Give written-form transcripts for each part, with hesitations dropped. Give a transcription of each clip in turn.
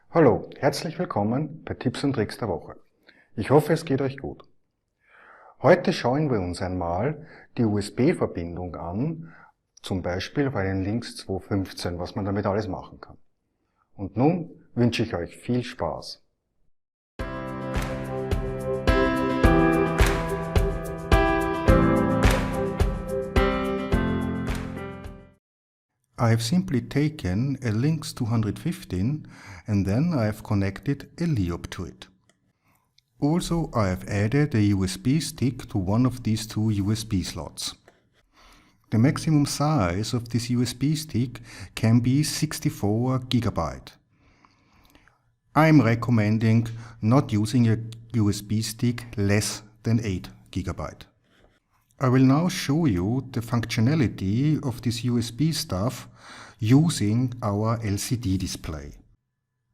Hallo, herzlich willkommen bei Tipps und Tricks der Woche. Ich hoffe, es geht euch gut. Heute schauen wir uns einmal die USB-Verbindung an, zum Beispiel bei den Links 2.15, was man damit alles machen kann. Und nun wünsche ich euch viel Spaß. I have simply taken a Lynx 215 and then I have connected a LEOP to it. Also, I have added a USB stick to one of these two USB slots. The maximum size of this USB stick can be 64 GB. I am recommending not using a USB stick less than 8 GB. I will now show you the functionality of this USB stuff using our LCD display.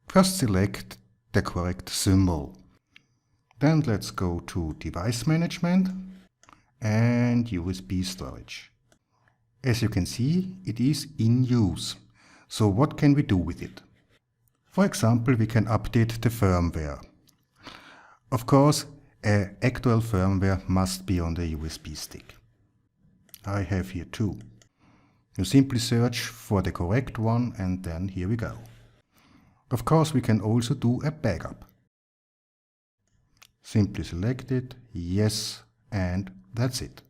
First select the correct symbol. Then let's go to Device Management and USB Storage. As you can see, it is in use. So what can we do with it? For example, we can update the firmware. Of course, an actual firmware must be on the USB stick. I have here two. You simply search for the correct one and then here we go. Of course, we can also do a backup. Simply select it, yes, and that's it.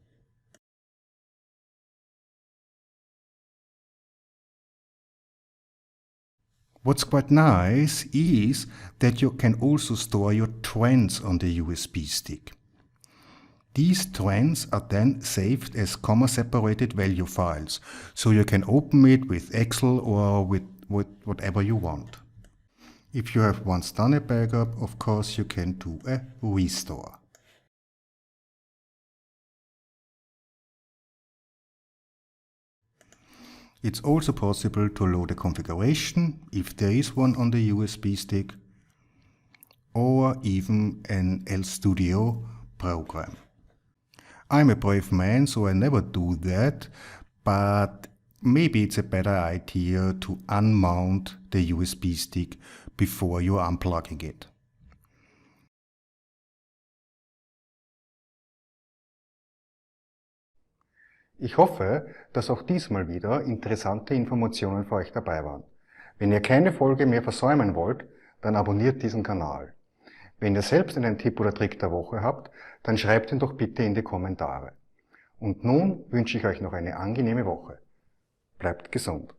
What's quite nice is that you can also store your trends on the USB stick. These trends are then saved as comma-separated value files, so you can open it with Excel or with whatever you want. If you have once done a backup, of course you can do a restore. It's also possible to load a configuration, if there is one on the USB stick, or even an LStudio program. I'm a brave man, so I never do that, but maybe it's a better idea to unmount the USB stick before you are unplugging it. Ich hoffe, dass auch diesmal wieder interessante Informationen für euch dabei waren. Wenn ihr keine Folge mehr versäumen wollt, dann abonniert diesen Kanal. Wenn ihr selbst einen Tipp oder Trick der Woche habt, dann schreibt ihn doch bitte in die Kommentare. Und nun wünsche ich euch noch eine angenehme Woche. Bleibt gesund!